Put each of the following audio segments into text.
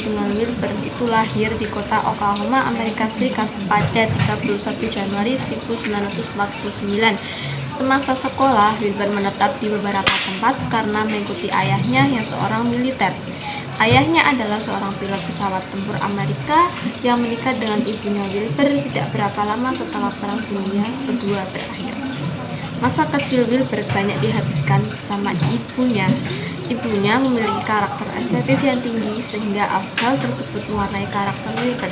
dengan Wilbur itu lahir di kota Oklahoma, Amerika Serikat pada 31 Januari 1949. Semasa sekolah, Wilbur menetap di beberapa tempat karena mengikuti ayahnya yang seorang militer. Ayahnya adalah seorang pilot pesawat tempur Amerika yang menikah dengan ibunya Wilbur tidak berapa lama setelah Perang Dunia Kedua berakhir. Masa kecil Wilbur banyak dihabiskan bersama ibunya. Ibunya memiliki karakter estetis yang tinggi sehingga hal tersebut mewarnai karakter Wilbur.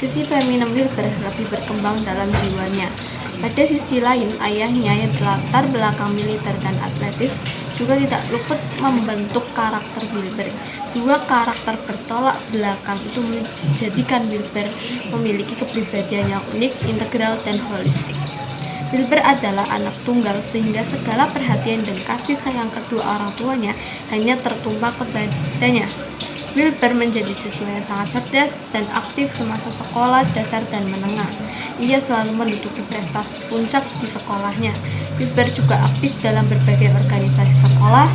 Sisi feminin Wilbur lebih berkembang dalam jiwanya. Pada sisi lain, ayahnya yang berlatar belakang militer dan atletis juga tidak luput membentuk karakter Wilbur. Dua karakter bertolak belakang itu menjadikan Wilbur memiliki kepribadian yang unik, integral, dan holistik. Wilbur adalah anak tunggal sehingga segala perhatian dan kasih sayang kedua orang tuanya hanya tertumpah kepadanya. Wilbur menjadi siswa yang sangat cerdas dan aktif semasa sekolah dasar dan menengah. Ia selalu menduduki prestasi puncak di sekolahnya. Wilbur juga aktif dalam berbagai organisasi sekolah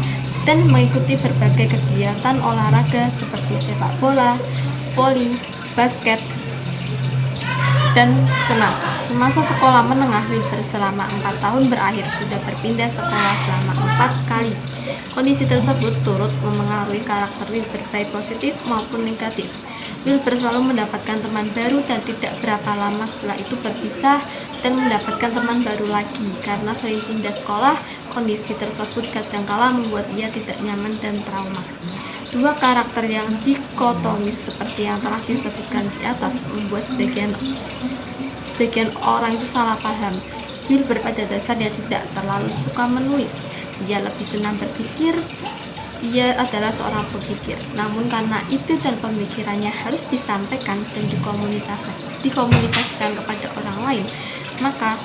dan mengikuti berbagai kegiatan olahraga seperti sepak bola, voli, basket, dan senam. Semasa sekolah menengah, Wilbur selama 4 tahun berakhir sudah berpindah sekolah selama 4 kali. Kondisi tersebut turut memengaruhi karakter Wilbur baik positif maupun negatif. Wilbur selalu mendapatkan teman baru dan tidak berapa lama setelah itu berpisah dan mendapatkan teman baru lagi. Karena sering pindah sekolah, kondisi tersebut kadangkala membuat ia tidak nyaman dan trauma. Dua karakter yang dikotomis seperti yang telah disebutkan di atas membuat sebagian orang itu salah paham. Wilbur pada dasarnya tidak terlalu suka menulis. Ia lebih senang berpikir. Ia adalah seorang pemikir. Namun karena ide dan pemikirannya harus disampaikan dan dikomunikasikan kepada orang lain, maka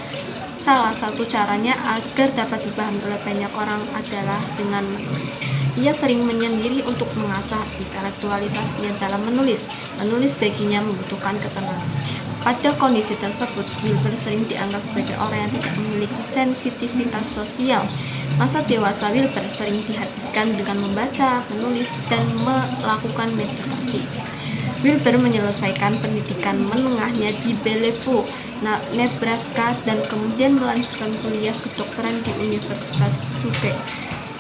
salah satu caranya agar dapat dipahami oleh banyak orang adalah dengan menulis. Ia sering menyendiri untuk mengasah intelektualitasnya dalam menulis. Menulis baginya membutuhkan ketenangan. Pada kondisi tersebut, Wilbur sering dianggap sebagai orang yang tidak memiliki sensitivitas sosial. Masa dewasa Wilbur sering dihabiskan dengan membaca, menulis, dan melakukan meditasi. Wilbur menyelesaikan pendidikan menengahnya di Bellevue, Nebraska, dan kemudian melanjutkan kuliah kedokteran di Universitas Duke.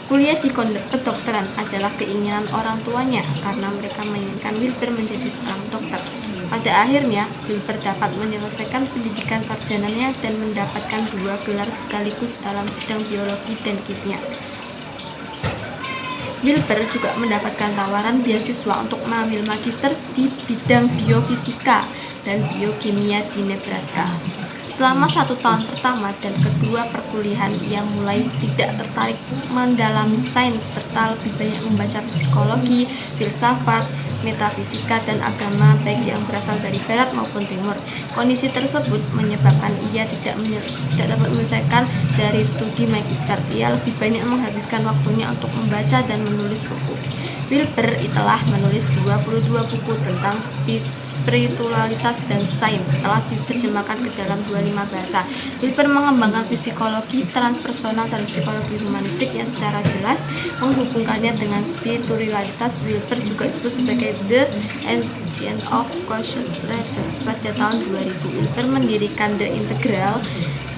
Kuliah di kedokteran adalah keinginan orang tuanya karena mereka menginginkan Wilbur menjadi seorang dokter. Pada akhirnya, Wilbur dapat menyelesaikan pendidikan sarjananya dan mendapatkan 2 gelar sekaligus dalam bidang biologi dan kimia. Wilbur juga mendapatkan tawaran beasiswa untuk mengambil magister di bidang biofisika dan biokimia di Nebraska. Selama 1 tahun pertama dan kedua perkuliahan, ia mulai tidak tertarik mendalami sains serta lebih banyak membaca psikologi, filsafat, metafisika, dan agama baik yang berasal dari barat maupun timur. Kondisi tersebut menyebabkan ia tidak dapat menyelesaikan dari studi magister. Ia lebih banyak menghabiskan waktunya untuk membaca dan menulis buku. Wilbur telah menulis 22 buku tentang spiritualitas dan sains, telah diterjemahkan ke dalam 25 bahasa. Wilbur mengembangkan psikologi transpersonal dan psikologi humanistik yang secara jelas menghubungkannya dengan spiritualitas. Wilbur juga disebut sebagai The Agent of Consciousness. Pada tahun 2000, Wilbur mendirikan The Integral,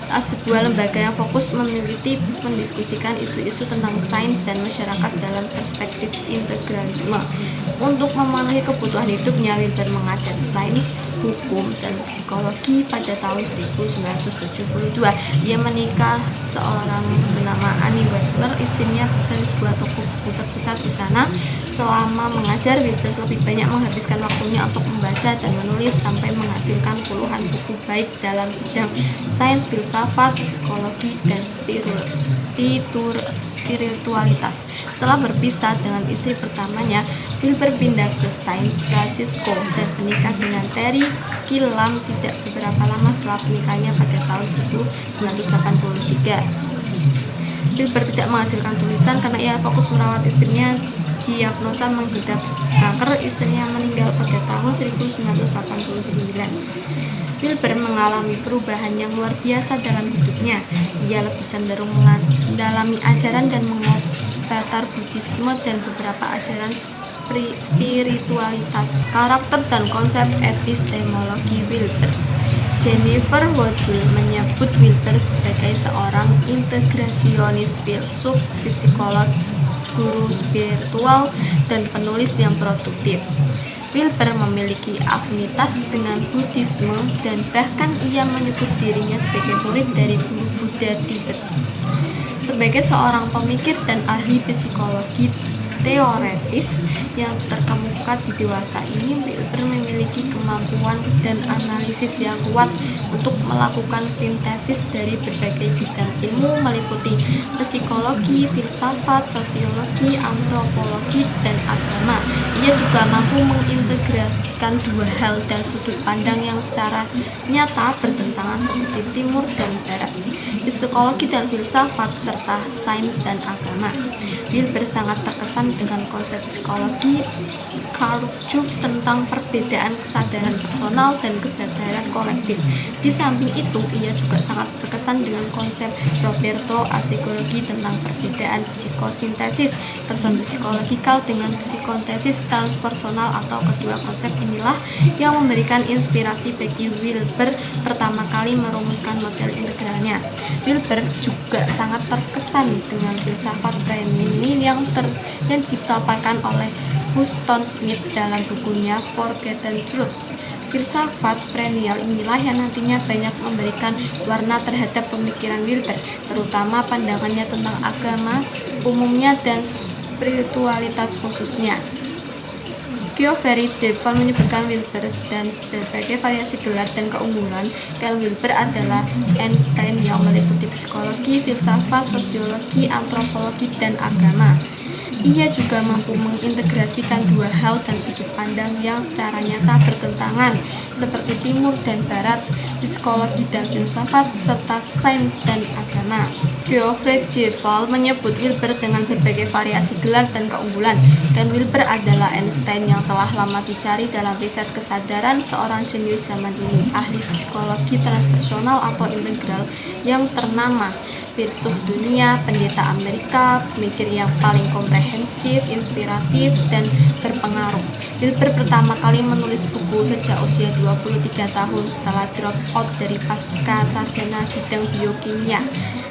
sebuah lembaga yang fokus meneliti mendiskusikan isu-isu tentang sains dan masyarakat dalam perspektif integralisme. Untuk memenuhi kebutuhan hidupnya, Wilbur mengajar sains, hukum, dan psikologi. Pada tahun 1972, ia menikah seorang bernama Annie Wagner, istrinya bekerja di sebuah toko buku terbesar di sana. Selama mengajar, Wilbur lebih banyak menghabiskan waktunya untuk membaca dan menulis sampai menghasilkan puluhan buku baik dalam bidang sains, filsafat, psikologi, dan spiritualitas. Setelah berpisah dengan istri pertamanya, Wilbur pindah ke San Francisco dan menikah dengan Terry Killam tidak beberapa lama setelah pernikahannya pada tahun 1983. Wilbur tidak menghasilkan tulisan karena ia fokus merawat istrinya. Diagnosa mengidap kanker, istrinya meninggal pada tahun 1989. Wilbur mengalami perubahan yang luar biasa dalam hidupnya. Ia lebih cenderung mendalami ajaran dan mengotar Buddhisme dan beberapa ajaran spiritualitas, karakter dan konsep epistemologi Wilber. Jennifer Woodhull menyebut Wilber sebagai seorang integrasionis, filsuf, psikolog, guru spiritual, dan penulis yang produktif. Wilber memiliki afinitas dengan Buddhisme dan bahkan ia menyebut dirinya sebagai murid dari guru Buddha Tibet. Sebagai seorang pemikir dan ahli psikologi teoretis yang terkemuka di dewasa ini, Wilber memiliki kemampuan dan analisis yang kuat untuk melakukan sintesis dari berbagai bidang ilmu meliputi psikologi, filsafat, sosiologi, antropologi, dan agama. Ia juga mampu mengintegrasikan dua hal dan sudut pandang yang secara nyata bertentangan seperti timur dan barat, psikologi dan filsafat, serta sains dan agama. Wilber sangat terkesan dengan konsep psikologi Carl Jung tentang perbedaan kesadaran personal dan kesadaran kolektif. Di samping itu, ia juga sangat berkesan dengan konsep Roberto psikologi tentang perbedaan psikosintesis person psikologikal dengan psikontesis transpersonal, atau kedua konsep inilah yang memberikan inspirasi bagi Wilber pertama kali merumuskan model integralnya. Wilber juga sangat terkesan dengan filsafat Prenial yang dipaparkan oleh Huston Smith dalam bukunya Forgotten Truth. Filsafat Prenial inilah yang nantinya banyak memberikan warna terhadap pemikiran Wilber, terutama pandangannya tentang agama umumnya dan spiritualitas khususnya. Geoffrey Devol menyebutkan Wilber dan sebagai variasi gelar dan keunggulan. Karl Wilber adalah Einstein yang meliputi psikologi, filsafat, sosiologi, antropologi, dan agama. Ia juga mampu mengintegrasikan dua hal dan sudut pandang yang secara nyata bertentangan, seperti timur dan barat, psikologi dan filsafat, serta sains dan agama. Geoffrey Devol menyebut Wilber dengan berbagai variasi gelar dan keunggulan, dan Wilber adalah Einstein yang telah lama dicari dalam riset kesadaran seorang jenius zaman ini, ahli psikologi transpersonal atau integral yang ternama, filsuf dunia, pendeta Amerika, pemikir yang paling komprehensif, inspiratif, dan berpengaruh. Wilber pertama kali menulis buku sejak usia 23 tahun setelah drop out dari pasca sarjana bidang biokimia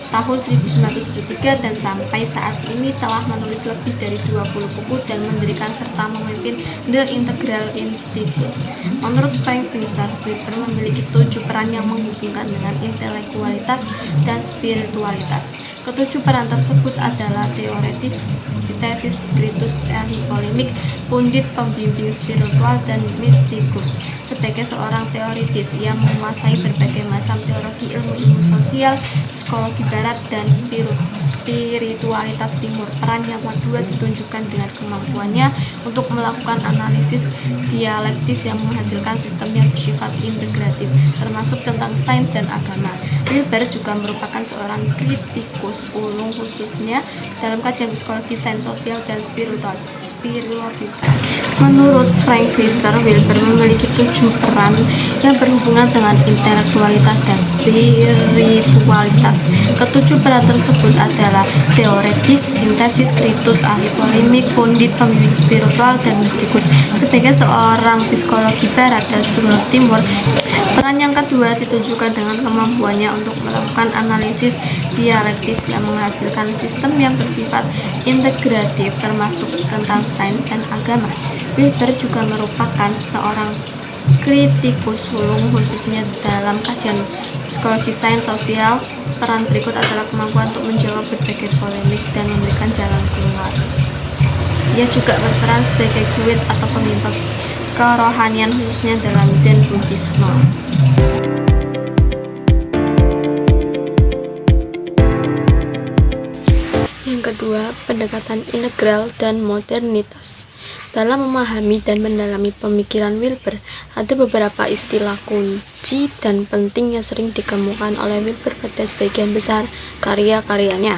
tahun 1973, dan sampai saat ini telah menulis lebih dari 20 buku dan mendirikan serta memimpin The Integral Institute. Menurut Frank Fisher, Wilber memiliki 7 peran yang menghubungkan dengan intelektualitas dan spiritualitas. Ketujuh peran tersebut adalah teoretis, sintesis, kritus, ahli polemik, pundit, pembimbing spiritual, dan mistikus. Sebagai seorang teoritis, ia menguasai berbagai macam teologi, ilmu sosial, psikologi barat, dan spiritualitas timur. Peran yang kedua ditunjukkan dengan kemampuannya untuk melakukan analisis dialektis yang menghasilkan sistem yang bersifat integratif, termasuk tentang sains dan agama. Wilber juga merupakan seorang kritikus ulung, khususnya dalam kajian psikologi, sains sosial, dan spiritualitas. Menurut Frank Fisher, Wilber memiliki 7 peran yang berhubungan dengan intelektualitas dan spiritualitas. Ketujuh peran tersebut adalah teoretis, sintesis, kritus, ahli polemik, pundit, pembimbing spiritual, dan mistikus. Sebagai seorang psikologi barat dan psikologi timur, peran yang kedua ditunjukkan dengan kemampuannya untuk melakukan analisis dialektis yang menghasilkan sistem yang bersifat integratif, termasuk tentang sains dan agama. Wilber juga merupakan seorang kritikus ulung, khususnya dalam kajian psikologi sains sosial. Peran berikut adalah kemampuan untuk menjawab berbagai polemik dan memberikan jalan keluar. Ia juga berperan sebagai guide atau pemimpin kerohanian, khususnya dalam Zen Buddhisme. Yang kedua, pendekatan integral dan modernitas. Dalam memahami dan mendalami pemikiran Wilber, ada beberapa istilah kunci dan penting yang sering dikemukakan oleh Wilber pada sebagian besar karya-karyanya.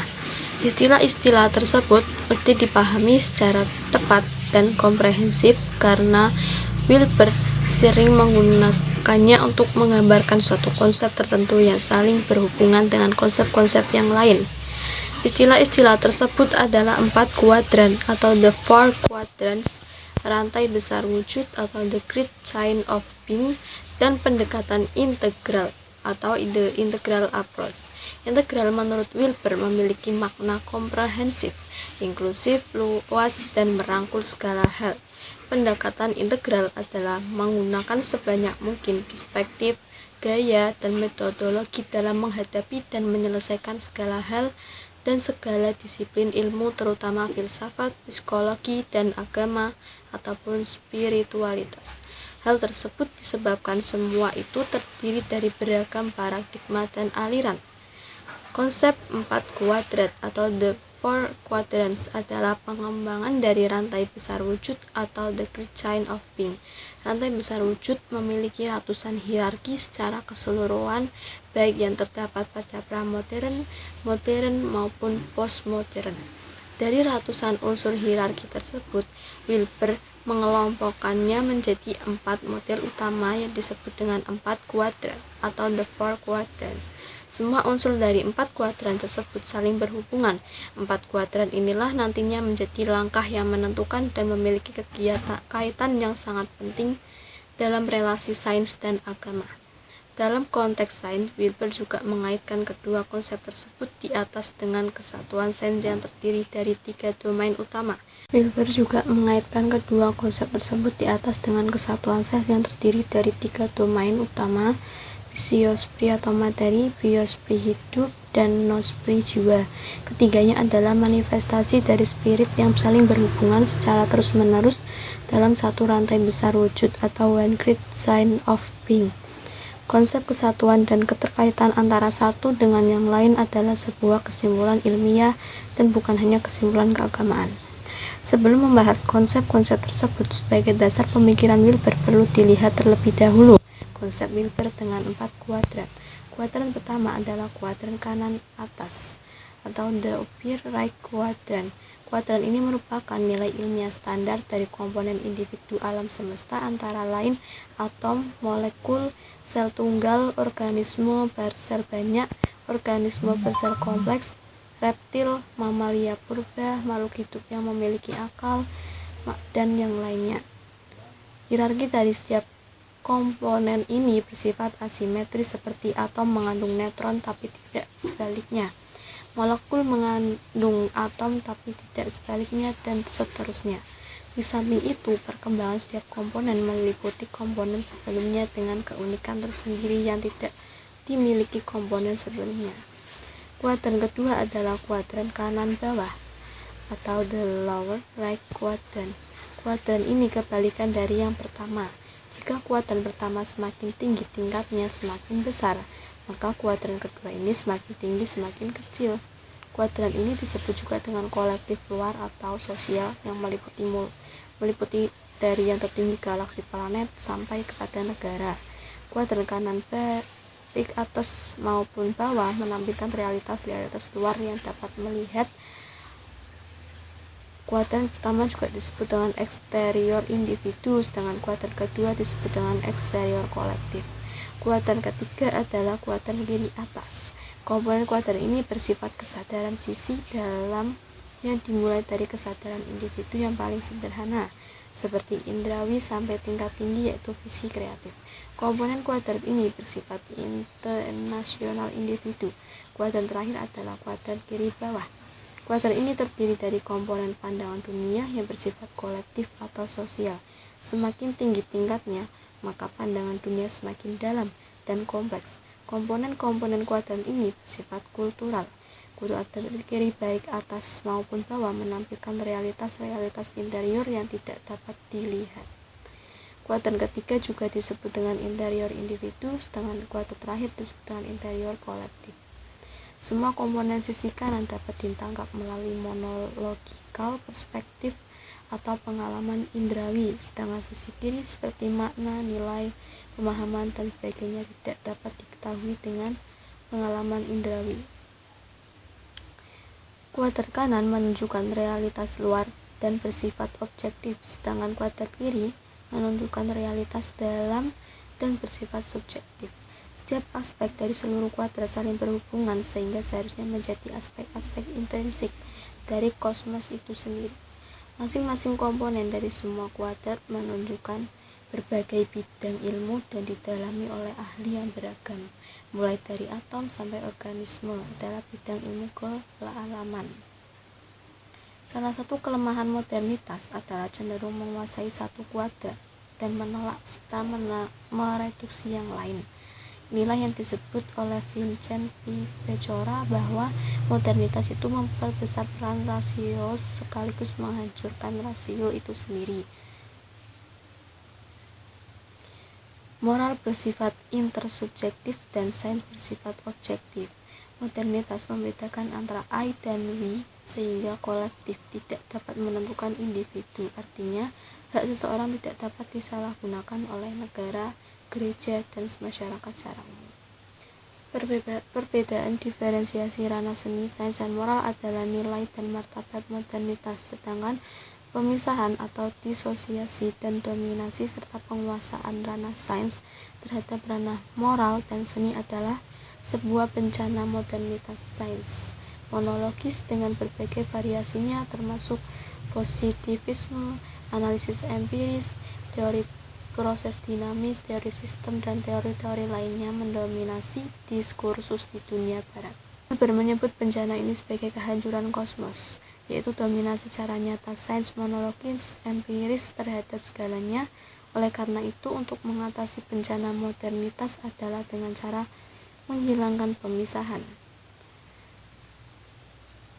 Istilah-istilah tersebut mesti dipahami secara tepat dan komprehensif karena Wilber sering menggunakannya untuk menggambarkan suatu konsep tertentu yang saling berhubungan dengan konsep-konsep yang lain. Istilah-istilah tersebut adalah 4 kuadran atau the 4 quadrants rantai besar wujud atau the great chain of being, dan pendekatan integral atau the integral approach. Integral menurut Wilber memiliki makna komprehensif, inklusif, luas, dan merangkul segala hal. Pendekatan integral adalah menggunakan sebanyak mungkin perspektif, gaya, dan metodologi dalam menghadapi dan menyelesaikan segala hal dan segala disiplin ilmu, terutama filsafat, psikologi, dan agama ataupun spiritualitas. Hal tersebut disebabkan semua itu terdiri dari beragam paradigma dan aliran. Konsep 4 kuadrat atau the four quadrants adalah pengembangan dari rantai besar wujud atau the great chain of being. Rantai besar wujud memiliki ratusan hierarki secara keseluruhan, baik yang terdapat pada pramodern, modern, maupun postmodern. Dari ratusan unsur hierarki tersebut, Wilber mengelompokkannya menjadi 4 model utama yang disebut dengan 4 kuadran atau the four quadrants. Semua unsur dari 4 kuadran tersebut saling berhubungan. 4 kuadran inilah nantinya menjadi langkah yang menentukan dan memiliki kaitan yang sangat penting dalam relasi sains dan agama. Dalam konteks sains, Wilber juga mengaitkan kedua konsep tersebut di atas dengan kesatuan sains yang terdiri dari 3 domain utama. Wilber juga mengaitkan kedua konsep tersebut di atas dengan kesatuan sains yang terdiri dari 3 domain utama, fisiosofri atau materi, biosofri hidup, dan noosofri jiwa. Ketiganya adalah manifestasi dari spirit yang saling berhubungan secara terus-menerus dalam satu rantai besar wujud atau one great chain of being. Konsep kesatuan dan keterkaitan antara satu dengan yang lain adalah sebuah kesimpulan ilmiah dan bukan hanya kesimpulan keagamaan. Sebelum membahas konsep-konsep tersebut sebagai dasar pemikiran Wilber, perlu dilihat terlebih dahulu konsep Wilber dengan 4 kuadran. Kuadran pertama adalah kuadran kanan atas atau the upper right quadrant. Kuadran ini merupakan nilai ilmiah standar dari komponen individu alam semesta, antara lain atom, molekul, sel tunggal, organisme bersel banyak, organisme bersel kompleks, reptil, mamalia purba, makhluk hidup yang memiliki akal, dan yang lainnya. Hierarki dari setiap komponen ini bersifat asimetris, seperti atom mengandung neutron tapi tidak sebaliknya, molekul mengandung atom tapi tidak sebaliknya, dan seterusnya. Di samping itu, perkembangan setiap komponen meliputi komponen sebelumnya dengan keunikan tersendiri yang tidak dimiliki komponen sebelumnya. Kuadran kedua adalah kuadran kanan bawah atau the lower right quadrant. Kuadran ini kebalikan dari yang pertama. Jika kuadran pertama semakin tinggi tingkatnya semakin besar, maka kuadran kedua ini semakin tinggi semakin kecil. Kuadran ini disebut juga dengan kolektif luar atau sosial yang meliputi dari yang tertinggi galaksi planet sampai kepada negara. Kuadran kanan baik atas maupun bawah menampilkan realitas luar yang dapat melihat. Kuadran pertama juga disebut dengan eksterior individu, sedangkan kuadran kedua disebut dengan eksterior kolektif. Kuadran ketiga adalah kuadran kiri atas. Komponen kuadran ini bersifat kesadaran sisi dalam yang dimulai dari kesadaran individu yang paling sederhana, seperti indrawi, sampai tingkat tinggi yaitu visi kreatif. Komponen kuadran ini bersifat internasional individu. Kuadran terakhir adalah kuadran kiri bawah. Kuadran ini terdiri dari komponen pandangan dunia yang bersifat kolektif atau sosial. Semakin tinggi tingkatnya, maka pandangan dunia semakin dalam dan kompleks. Komponen-komponen kuadran ini bersifat kultural. Kuadran kiri baik atas maupun bawah menampilkan realitas-realitas interior yang tidak dapat dilihat. Kuadran ketiga juga disebut dengan interior individu, sedangkan kuadran terakhir disebut dengan interior kolektif. Semua komponen sisi kanan dapat ditangkap melalui monological perspektif atau pengalaman indrawi, sedangkan sisi kiri seperti makna, nilai, pemahaman, dan sebagainya tidak dapat diketahui dengan pengalaman indrawi. Kuadran kanan menunjukkan realitas luar dan bersifat objektif, sedangkan kuadran kiri menunjukkan realitas dalam dan bersifat subjektif. Setiap aspek dari seluruh kuadran saling berhubungan, sehingga seharusnya menjadi aspek-aspek intrinsik dari kosmos itu sendiri. Masing-masing komponen dari semua kuadrat menunjukkan berbagai bidang ilmu dan didalami oleh ahli yang beragam, mulai dari atom sampai organisme adalah bidang ilmu kealaman. Salah satu kelemahan modernitas adalah cenderung menguasai satu kuadrat dan menolak serta mereduksi yang lain. Inilah yang disebut oleh Vincent Pezzora bahwa modernitas itu memperbesar peran rasio sekaligus menghancurkan rasio itu sendiri. Moral bersifat intersubjektif dan sains bersifat objektif. Modernitas membedakan antara I dan we sehingga kolektif tidak dapat menentukan individu. Artinya, hak seseorang tidak dapat disalahgunakan oleh negara, gereja, dan masyarakat secara umum. Perbedaan diferensiasi ranah seni, sains, dan moral adalah nilai dan martabat modernitas, sedangkan pemisahan atau disosiasi dan dominasi serta penguasaan ranah sains terhadap ranah moral dan seni adalah sebuah bencana modernitas sains monologis dengan berbagai variasinya termasuk positivisme, analisis empiris, teori proses dinamis, teori sistem, dan teori-teori lainnya mendominasi diskursus di dunia barat. Weber menyebut bencana ini sebagai kehancuran kosmos, yaitu dominasi secara nyata sains monologis empiris terhadap segalanya. Oleh karena itu, untuk mengatasi bencana modernitas adalah dengan cara menghilangkan pemisahan.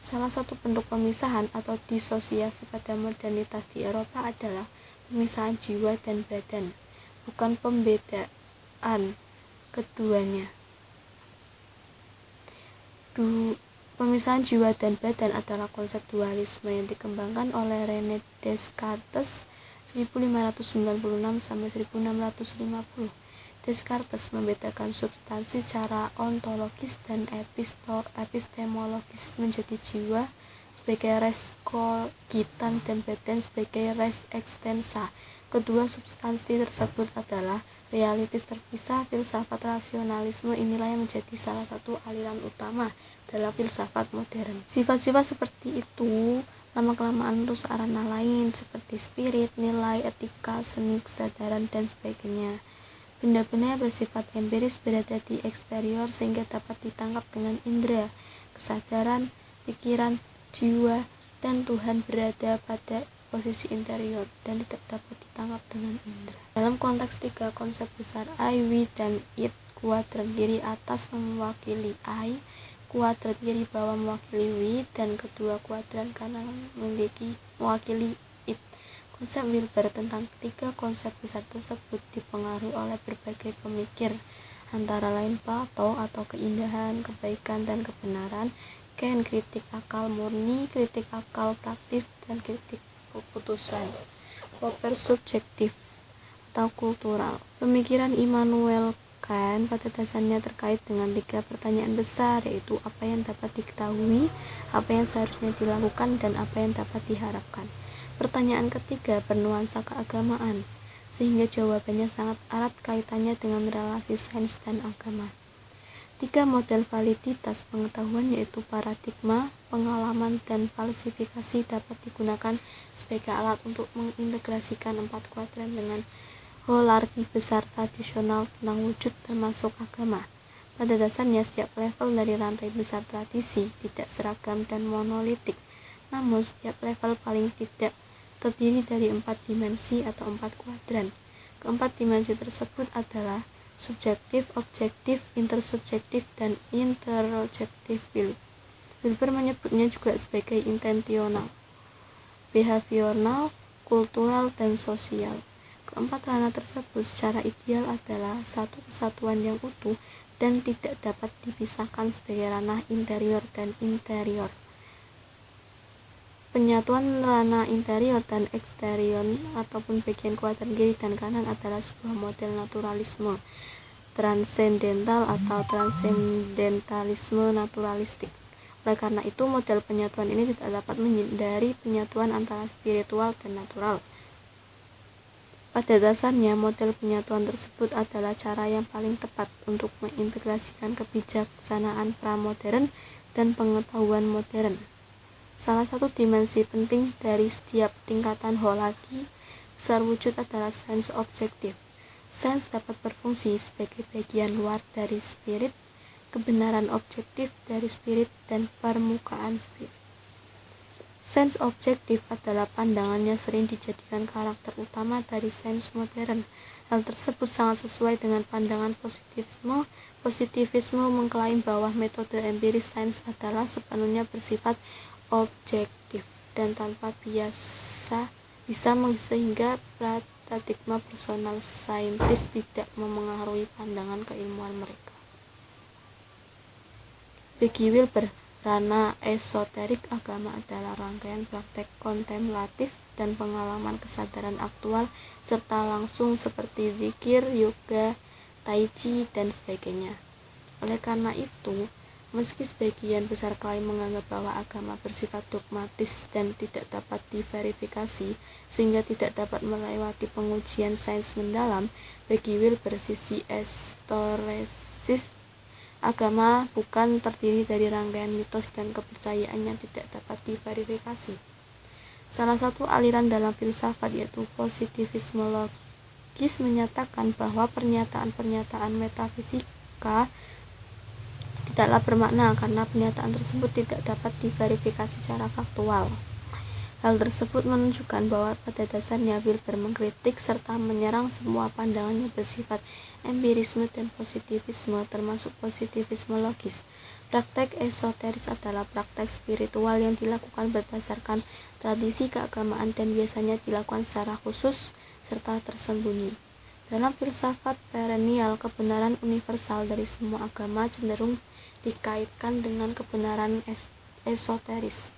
Salah satu bentuk pemisahan atau disosiasi pada modernitas di Eropa adalah pemisahan jiwa dan badan, bukan pembedaan keduanya. Pemisahan jiwa dan badan adalah konsep dualisme yang dikembangkan oleh René Descartes 1596–1650. Descartes membedakan substansi secara ontologis dan epistemologis menjadi jiwa sebagai res cogitan dan badan sebagai res extensa. Kedua substansi tersebut adalah realitis terpisah. Filsafat rasionalisme inilah yang menjadi salah satu aliran utama dalam filsafat modern. Sifat-sifat seperti itu lama-kelamaan merusak ranah lain seperti spirit, nilai, etika, seni, kesadaran, dan sebagainya. Benda-benda yang bersifat empiris berada di eksterior sehingga dapat ditangkap dengan indera. Kesadaran, pikiran, jiwa, dan Tuhan berada pada posisi interior dan tidak dapat ditangkap dengan indera. Dalam konteks tiga konsep besar I, we, dan it, kuadrat kiri atas mewakili I, kuadrat kiri bawah mewakili we, dan kedua kuadrat kanan mewakili it. Konsep Wilber tentang ketiga konsep besar tersebut dipengaruhi oleh berbagai pemikir, antara lain Plato atau keindahan, kebaikan, dan kebenaran, Kant kritik akal murni, kritik akal praktis, dan kritik keputusan. Popper subjektif atau kultural. Pemikiran Immanuel Kant pada dasarnya terkait dengan tiga pertanyaan besar, yaitu apa yang dapat diketahui, apa yang seharusnya dilakukan, dan apa yang dapat diharapkan. Pertanyaan ketiga bernuansa keagamaan, sehingga jawabannya sangat erat kaitannya dengan relasi sains dan agama. Tiga model validitas pengetahuan yaitu paradigma, pengalaman, dan falsifikasi dapat digunakan sebagai alat untuk mengintegrasikan empat kuadran dengan hierarki besar tradisional tentang wujud termasuk agama. Pada dasarnya setiap level dari rantai besar tradisi tidak seragam dan monolitik, namun setiap level paling tidak terdiri dari 4 dimensi atau 4 kuadran. Keempat dimensi tersebut adalah subjektif, objektif, intersubjektif, dan interobjektif. Wilber menyebutnya juga sebagai intensional, behavioral, kultural, dan sosial. Keempat ranah tersebut secara ideal adalah satu kesatuan yang utuh dan tidak dapat dipisahkan sebagai ranah interior dan interior. Penyatuan ranah interior dan eksterior ataupun bagian kuadran kiri dan kanan adalah sebuah model naturalisme transendental atau transendentalisme naturalistik. Oleh karena itu, model penyatuan ini tidak dapat menghindari penyatuan antara spiritual dan natural. Pada dasarnya, model penyatuan tersebut adalah cara yang paling tepat untuk mengintegrasikan kebijaksanaan pramodern dan pengetahuan modern. Salah satu dimensi penting dari setiap tingkatan hologi besar wujud adalah sains objektif. Sains dapat berfungsi sebagai bagian luar dari spirit, kebenaran objektif dari spirit, dan permukaan spirit. Sains objektif adalah pandangan yang sering dijadikan karakter utama dari sains modern. Hal tersebut sangat sesuai dengan pandangan positivisme. Positivisme mengklaim bahwa metode empiris sains adalah sepenuhnya bersifat objektif dan tanpa bisa sehingga paradigma personal saintis tidak memengaruhi pandangan keilmuan mereka. Bagi Wilber, ranah esoterik agama adalah rangkaian praktek kontemplatif dan pengalaman kesadaran aktual serta langsung seperti zikir, yoga, tai chi, dan sebagainya. Oleh karena itu, meski sebagian besar klaim menganggap bahwa agama bersifat dogmatis dan tidak dapat diverifikasi sehingga tidak dapat melewati pengujian sains mendalam, bagi Wilber sisi historis agama bukan terdiri dari rangkaian mitos dan kepercayaan yang tidak dapat diverifikasi. Salah satu aliran dalam filsafat yaitu positivisme logis menyatakan bahwa pernyataan-pernyataan metafisika tidaklah bermakna karena pernyataan tersebut tidak dapat diverifikasi secara faktual. Hal tersebut menunjukkan bahwa pada dasarnya Wilber mengkritik serta menyerang semua pandangan yang bersifat empirisme dan positivisme, termasuk positivisme logis. Praktek esoteris adalah praktek spiritual yang dilakukan berdasarkan tradisi keagamaan dan biasanya dilakukan secara khusus serta tersembunyi. Dalam filsafat perennial, kebenaran universal dari semua agama cenderung dikaitkan dengan kebenaran esoteris.